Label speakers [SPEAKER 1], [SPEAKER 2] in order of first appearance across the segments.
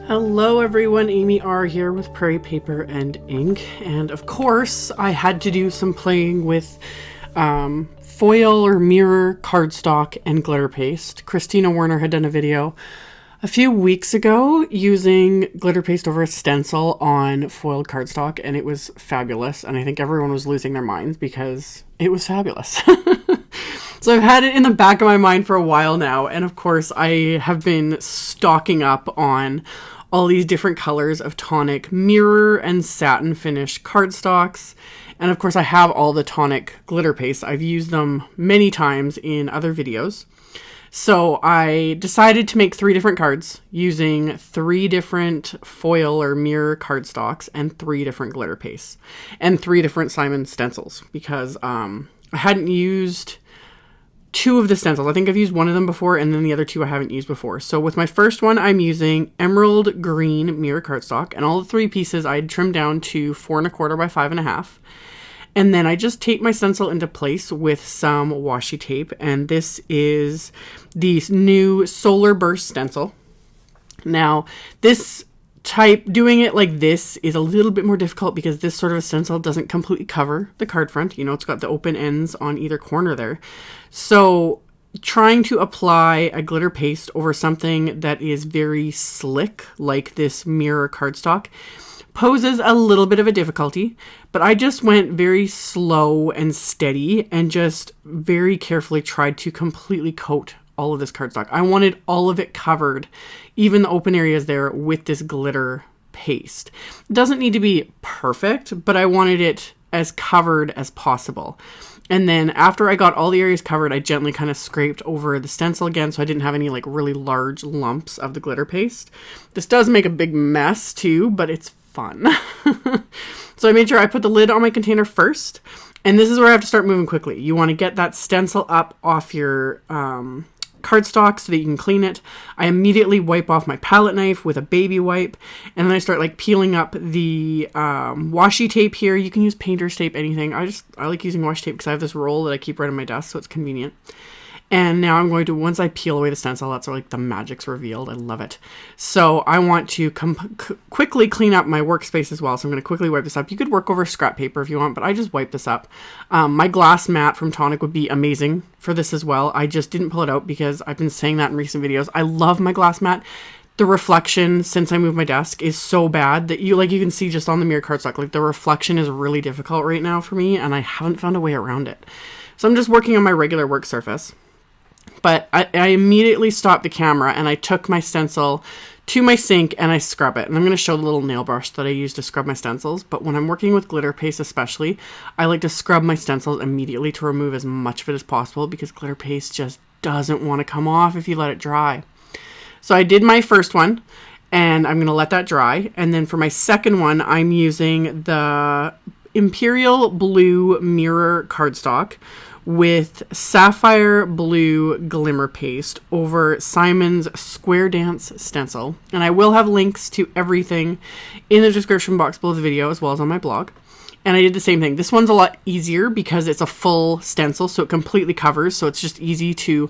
[SPEAKER 1] Hello everyone, AmyR here with Prairie Paper and Ink, and of course I had to do some playing with foil or mirror cardstock and glitter paste. Christina Werner had done a video a few weeks ago using glitter paste over a stencil on foiled cardstock, and it was fabulous, and I think everyone was losing their minds because it was fabulous. So I've had it in the back of my mind for a while now, and of course I have been stocking up on all these different colors of Tonic mirror and satin finish cardstocks. And of course I have all the Tonic glitter paste. I've used them many times in other videos. So I decided to make 3 different cards using 3 different foil or mirror cardstocks and 3 different glitter pastes and 3 different Simon stencils because I hadn't used 2 of the stencils. I think I've used 1 of them before, and then the other 2 I haven't used before. So with my first one, I'm using emerald green mirror cardstock, and all the 3 pieces I trimmed down to 4 1/4 by 5 1/2. And then I just taped my stencil into place with some washi tape, and this is the new Solar Burst stencil. Now, this type, doing it like this is a little bit more difficult because this sort of a stencil doesn't completely cover the card front. You know, it's got the open ends on either corner there. So trying to apply a glitter paste over something that is very slick, like this mirror cardstock, poses a little bit of a difficulty, but I just went very slow and steady and just very carefully tried to completely coat all of this cardstock. I wanted all of it covered, even the open areas there, with this glitter paste. It doesn't need to be perfect, but I wanted it as covered as possible. And then after I got all the areas covered, I gently kind of scraped over the stencil again so I didn't have any like really large lumps of the glitter paste. This does make a big mess too, but it's fun. So I made sure I put the lid on my container first, and this is where I have to start moving quickly. You want to get that stencil up off your cardstock so that you can clean it. I immediately wipe off my palette knife with a baby wipe, and then I start like peeling up the washi tape here. You can use painter's tape, anything. I like using washi tape because I have this roll that I keep right on my desk, so it's convenient. And now I'm going to, once I peel away the stencil, that's where like the magic's revealed. I love it. So I want to quickly clean up my workspace as well. So I'm going to quickly wipe this up. You could work over scrap paper if you want, but I just wipe this up. My glass mat from Tonic would be amazing for this as well. I just didn't pull it out because I've been saying that in recent videos. I love my glass mat. The reflection, since I moved my desk, is so bad that you can see just on the mirror cardstock, like the reflection is really difficult right now for me, and I haven't found a way around it. So I'm just working on my regular work surface. But I immediately stopped the camera and I took my stencil to my sink and I scrub it. And I'm going to show the little nail brush that I use to scrub my stencils. But when I'm working with glitter paste especially, I like to scrub my stencils immediately to remove as much of it as possible because glitter paste just doesn't want to come off if you let it dry. So I did my first one and I'm going to let that dry. And then for my second one, I'm using the Imperial Blue Mirror cardstock with sapphire blue glimmer paste over Simon's Square Dance stencil. And I will have links to everything in the description box below the video as well as on my blog. And I did the same thing. This one's a lot easier because it's a full stencil, so it completely covers. So it's just easy to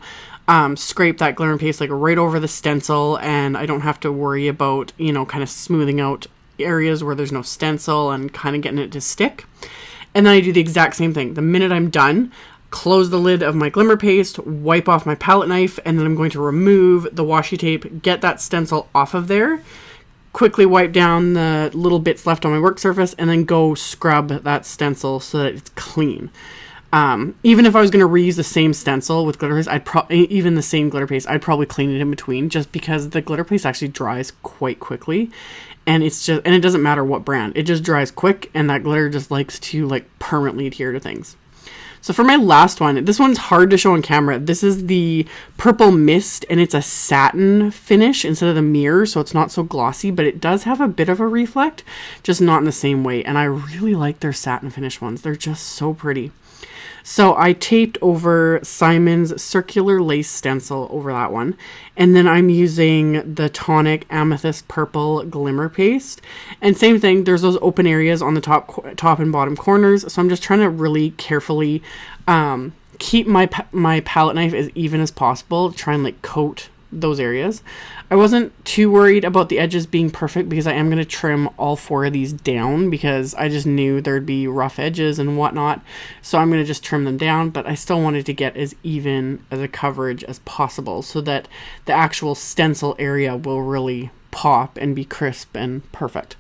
[SPEAKER 1] scrape that glimmer paste like right over the stencil, and I don't have to worry about, you know, kind of smoothing out areas where there's no stencil and kind of getting it to stick. And then I do the exact same thing. The minute I'm done, close the lid of my glimmer paste, wipe off my palette knife, and then I'm going to remove the washi tape, get that stencil off of there, quickly wipe down the little bits left on my work surface, and then go scrub that stencil so that it's clean. Even if I was going to reuse the same stencil with glitter paste, even the same glitter paste, I'd probably clean it in between just because the glitter paste actually dries quite quickly. And it doesn't matter what brand, it just dries quick, and that glitter just likes to like permanently adhere to things. So for my last one, this one's hard to show on camera. This is the Purple Mist, and it's a satin finish instead of the mirror, so it's not so glossy, but it does have a bit of a reflect, just not in the same way. And I really like their satin finish ones. They're just so pretty. So I taped over Simon's circular lace stencil over that one. And then I'm using the Tonic Amethyst Purple Glimmer Paste. And same thing, there's those open areas on the top and bottom corners. So I'm just trying to really carefully keep my palette knife as even as possible. Try and like coat those areas. I wasn't too worried about the edges being perfect because I am going to trim all 4 of these down because I just knew there'd be rough edges and whatnot. So I'm going to just trim them down, but I still wanted to get as even as a coverage as possible so that the actual stencil area will really pop and be crisp and perfect.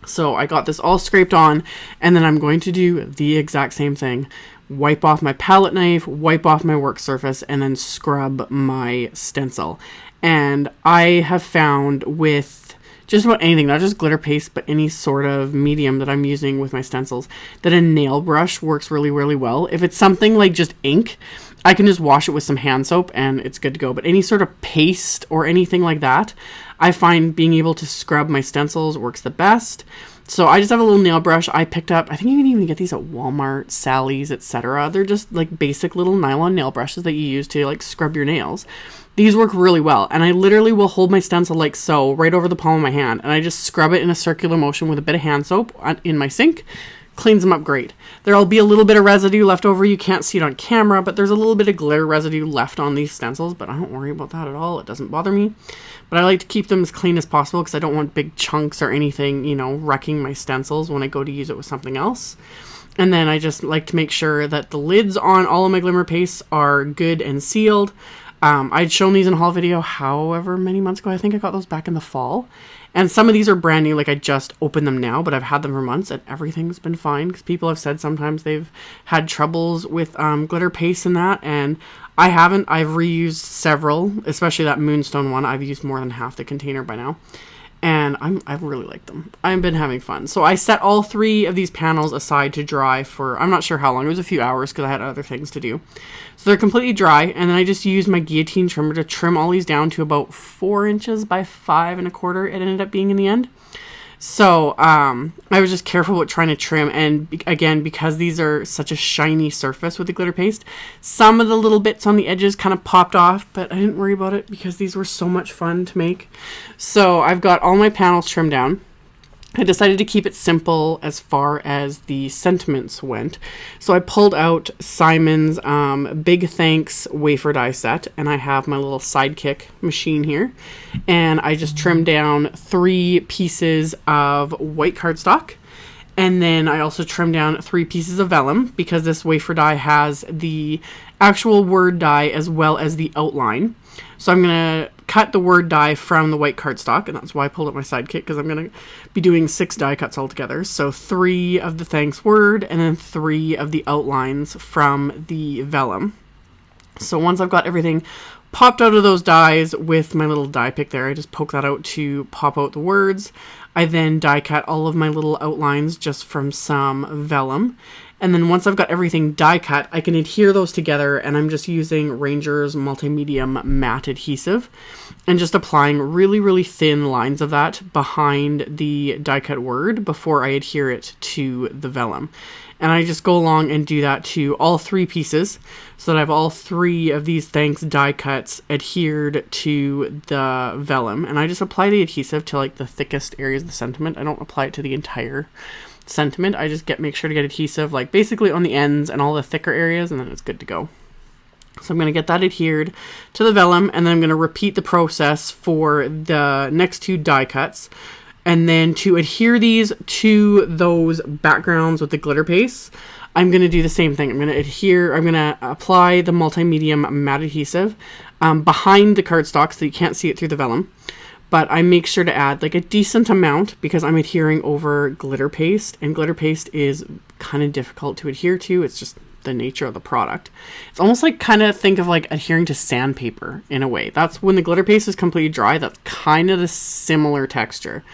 [SPEAKER 1] So I got this all scraped on, and then I'm going to do the exact same thing. Wipe off my palette knife, wipe off my work surface, and then scrub my stencil. And I have found with just about anything, not just glitter paste, but any sort of medium that I'm using with my stencils, that a nail brush works really, really well. If it's something like just ink, I can just wash it with some hand soap and it's good to go. But any sort of paste or anything like that, I find being able to scrub my stencils works the best. So I just have a little nail brush I picked up. I think you can even get these at Walmart, Sally's, etc. They're just like basic little nylon nail brushes that you use to like scrub your nails. These work really well, and I literally will hold my stencil like so right over the palm of my hand, and I just scrub it in a circular motion with a bit of hand soap in my sink. Cleans them up great. There'll be a little bit of residue left over. You can't see it on camera, but there's a little bit of glitter residue left on these stencils, but I don't worry about that at all. It doesn't bother me. But I like to keep them as clean as possible because I don't want big chunks or anything, you know, wrecking my stencils when I go to use it with something else. And then I just like to make sure that the lids on all of my Glimmer pastes are good and sealed. I'd shown these in a haul video however many months ago. I think I got those back in the fall. And some of these are brand new, like I just opened them now, but I've had them for months and everything's been fine because people have said sometimes they've had troubles with glitter paste and that, and I haven't. I've reused several, especially that Moonstone one. I've used more than half the container by now. And I really like them. I've been having fun. So I set all 3 of these panels aside to dry for, I'm not sure how long. It was a few hours because I had other things to do. So they're completely dry. And then I just used my guillotine trimmer to trim all these down to about 4 inches by 5 1/4. It ended up being in the end. So I was just careful with trying to trim, and again, because these are such a shiny surface with the glitter paste, some of the little bits on the edges kind of popped off, but I didn't worry about it because these were so much fun to make. So I've got all my panels trimmed down. I decided to keep it simple as far as the sentiments went. So I pulled out Simon's Big Thanks wafer die set, and I have my little SIDEKICK machine here. And I just trimmed down 3 pieces of white cardstock. And then I also trimmed down 3 pieces of vellum because this wafer die has the actual word die as well as the outline. So I'm going to cut the word die from the white cardstock, and that's why I pulled up my SIDEKICK, because I'm going to be doing 6 die cuts altogether. So 3 of the thanks word, and then 3 of the outlines from the vellum. So once I've got everything popped out of those dies with my little die pick there, I just poke that out to pop out the words. I then die cut all of my little outlines just from some vellum. And then once I've got everything die cut, I can adhere those together, and I'm just using Ranger's Multimedium Matte Adhesive and just applying really, really thin lines of that behind the die cut word before I adhere it to the vellum. And I just go along and do that to all 3 pieces so that I have all 3 of these thanks die cuts adhered to the vellum. And I just apply the adhesive to like the thickest areas of the sentiment. I don't apply it to the entire sentiment. I just make sure to get adhesive like basically on the ends and all the thicker areas, and then it's good to go. So I'm going to get that adhered to the vellum, and then I'm going to repeat the process for the next 2 die cuts. And then to adhere these to those backgrounds with the glitter paste, I'm going to do the same thing. I'm going to apply the multi-medium matte adhesive behind the cardstock so you can't see it through the vellum. But I make sure to add like a decent amount because I'm adhering over glitter paste, and glitter paste is kind of difficult to adhere to. It's just the nature of the product. It's almost like kind of think of like adhering to sandpaper in a way. That's when the glitter paste is completely dry. That's kind of the similar texture.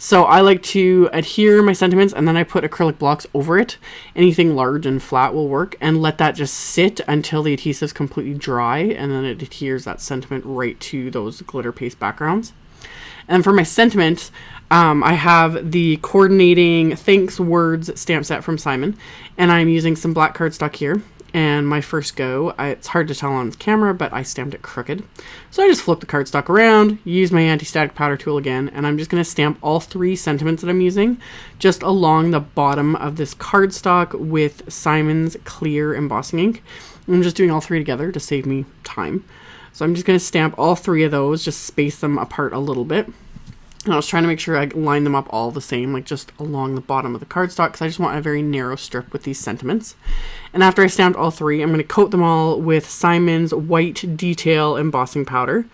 [SPEAKER 1] So I like to adhere my sentiments, and then I put acrylic blocks over it. Anything large and flat will work, and let that just sit until the adhesive is completely dry, and then it adheres that sentiment right to those glitter paste backgrounds. And for my sentiment, I have the coordinating thanks words stamp set from Simon, and I'm using some black cardstock here. And my first go, it's hard to tell on camera, but I stamped it crooked. So I just flip the cardstock around, use my anti-static powder tool again, and I'm just going to stamp all 3 sentiments that I'm using just along the bottom of this cardstock with Simon's clear embossing ink. I'm just doing all three together to save me time. So I'm just going to stamp all three of those, just space them apart a little bit. And I was trying to make sure I line them up all the same, like just along the bottom of the cardstock, because I just want a very narrow strip with these sentiments. And after I stamped all three, I'm going to coat them all with Simon's white detail embossing powder.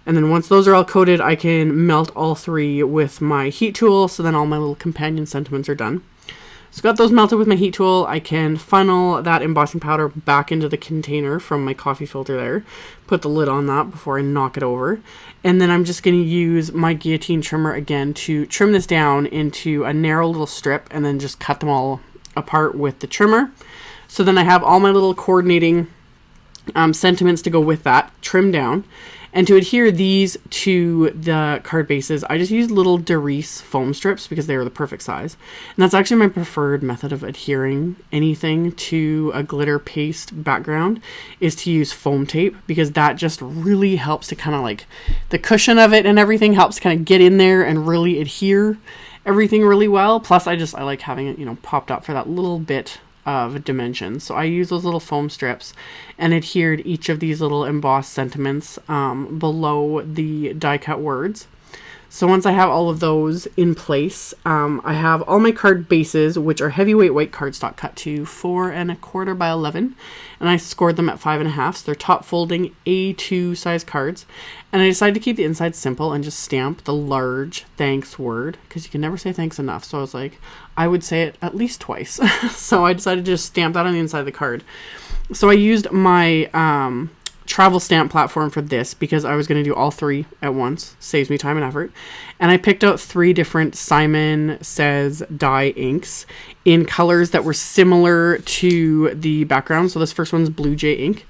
[SPEAKER 1] And then once those are all coated, I can melt all three with my heat tool, so then all my little companion sentiments are done. So got those melted with my heat tool. I can funnel that embossing powder back into the container from my coffee filter there. Put the lid on that before I knock it over. And then I'm just going to use my guillotine trimmer again to trim this down into a narrow little strip and then just cut them all apart with the trimmer. So then I have all my little coordinating sentiments to go with that trimmed down. And to adhere these to the card bases, I just use little Derice foam strips because they are the perfect size. And that's actually my preferred method of adhering anything to a glitter paste background, is to use foam tape, because that just really helps to kind of like, the cushion of it and everything helps kind of get in there and really adhere everything really well. Plus I like having it, you know, popped up for that little bit of dimension. So I use those little foam strips and adhered each of these little embossed sentiments below the die cut words. So once I have all of those in place, I have all my card bases, which are heavyweight white cardstock cut to 4 1/4 by 11, and I scored them at 5 1/2. So they're top folding A2 size cards, and I decided to keep the inside simple and just stamp the large thanks word, because you can never say thanks enough. So I was like, I would say it at least twice. So I decided to just stamp that on the inside of the card. So I used my travel stamp platform for this because I was going to do all three at once. Saves me time and effort. And I picked out 3 different Simon Says Die inks in colors that were similar to the background. So this first one's Blue Jay ink.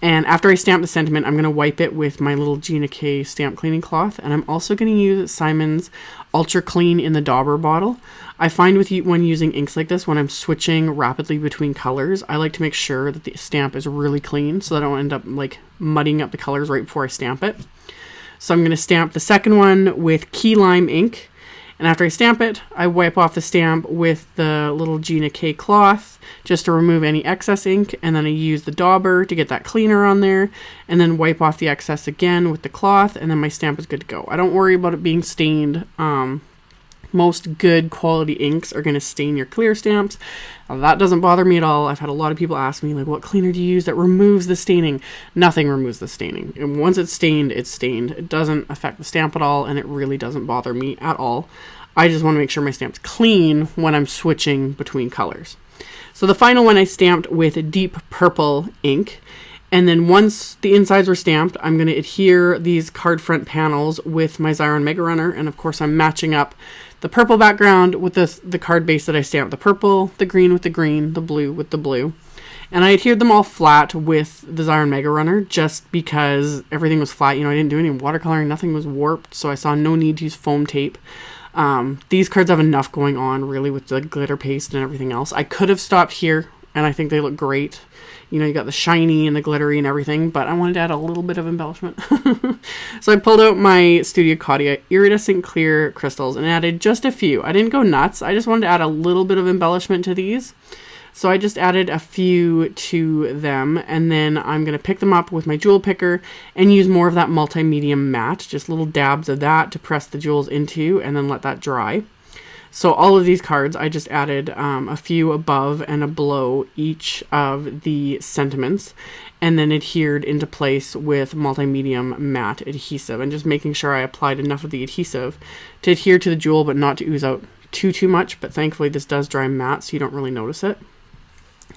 [SPEAKER 1] And after I stamp the sentiment, I'm going to wipe it with my little Gina K stamp cleaning cloth. And I'm also going to use Simon's Ultra Clean in the Dauber bottle. I find when using inks like this, when I'm switching rapidly between colors, I like to make sure that the stamp is really clean so that I don't end up like muddying up the colors right before I stamp it. So I'm going to stamp the second one with Key Lime ink. And after I stamp it, I wipe off the stamp with the little Gina K cloth just to remove any excess ink. And then I use the dauber to get that cleaner on there, and then wipe off the excess again with the cloth, and then my stamp is good to go. I don't worry about it being stained. Most good quality inks are going to stain your clear stamps. That doesn't bother me at all. I've had a lot of people ask me, like, what cleaner do you use that removes the staining? Nothing removes the staining. And once it's stained, it's stained. It doesn't affect the stamp at all, and it really doesn't bother me at all. I just want to make sure my stamp's clean when I'm switching between colors. So the final one I stamped with Deep Purple ink. And then once the insides were stamped, I'm going to adhere these card front panels with my Xyron Mega Runner. And of course, I'm matching up the purple background with the card base that I stamped. The purple, the green with the green, the blue with the blue. And I adhered them all flat with the Xyron Mega Runner just because everything was flat. You know, I didn't do any watercoloring. Nothing was warped. So I saw no need to use foam tape. These cards have enough going on really with the glitter paste and everything else. I could have stopped here, and I think they look great. You know, you got the shiny and the glittery and everything, but I wanted to add a little bit of embellishment. So I pulled out my Studio Caudia iridescent clear crystals and added just a few. I didn't go nuts. I just wanted to add a little bit of embellishment to these. So I just added a few to them, and then I'm going to pick them up with my jewel picker and use more of that multi-medium matte, just little dabs of that to press the jewels into and then let that dry. So all of these cards, I just added a few above and below each of the sentiments, and then adhered into place with multi-medium matte adhesive, and just making sure I applied enough of the adhesive to adhere to the jewel but not to ooze out too much. But thankfully this does dry matte, so you don't really notice it.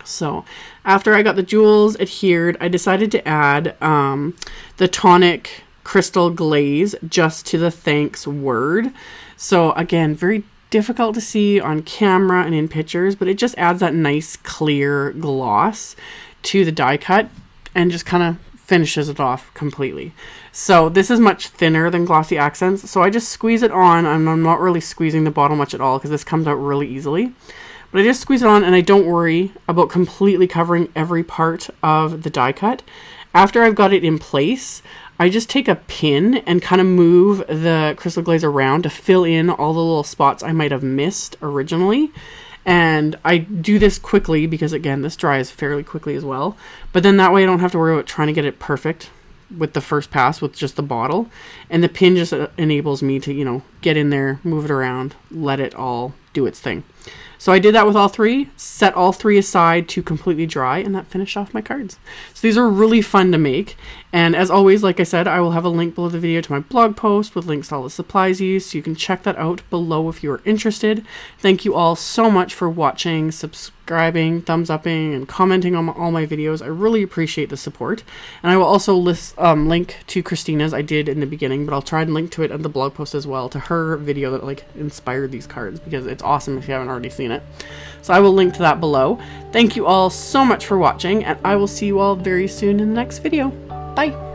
[SPEAKER 1] So after I got the jewels adhered, I decided to add the Tonic crystal glaze just to the thanks word. So again, very difficult to see on camera and in pictures, but it just adds that nice clear gloss to the die cut and just kind of finishes it off completely. So this is much thinner than Glossy Accents, so I just squeeze it on. I'm not really squeezing the bottle much at all because this comes out really easily. But I just squeeze it on, and I don't worry about completely covering every part of the die cut. After I've got it in place, I just take a pin and kind of move the crystal glaze around to fill in all the little spots I might have missed originally. And I do this quickly because, again, this dries fairly quickly as well. But then that way I don't have to worry about trying to get it perfect with the first pass with just the bottle. And the pin just enables me to, you know, get in there, move it around, let it all do its thing. So I did that with all three, set all three aside to completely dry, and that finished off my cards. So these are really fun to make. And as always, like I said, I will have a link below the video to my blog post with links to all the supplies used, so you can check that out below if you are interested. Thank you all so much for watching, subscribing, thumbs upping, and commenting on all my videos. I really appreciate the support. And I will also link to Christina's I did in the beginning, but I'll try and link to it at the blog post as well, to her video that like inspired these cards, because it's awesome if you haven't already seen it. So I will link to that below. Thank you all so much for watching, and I will see you all very soon in the next video. Bye!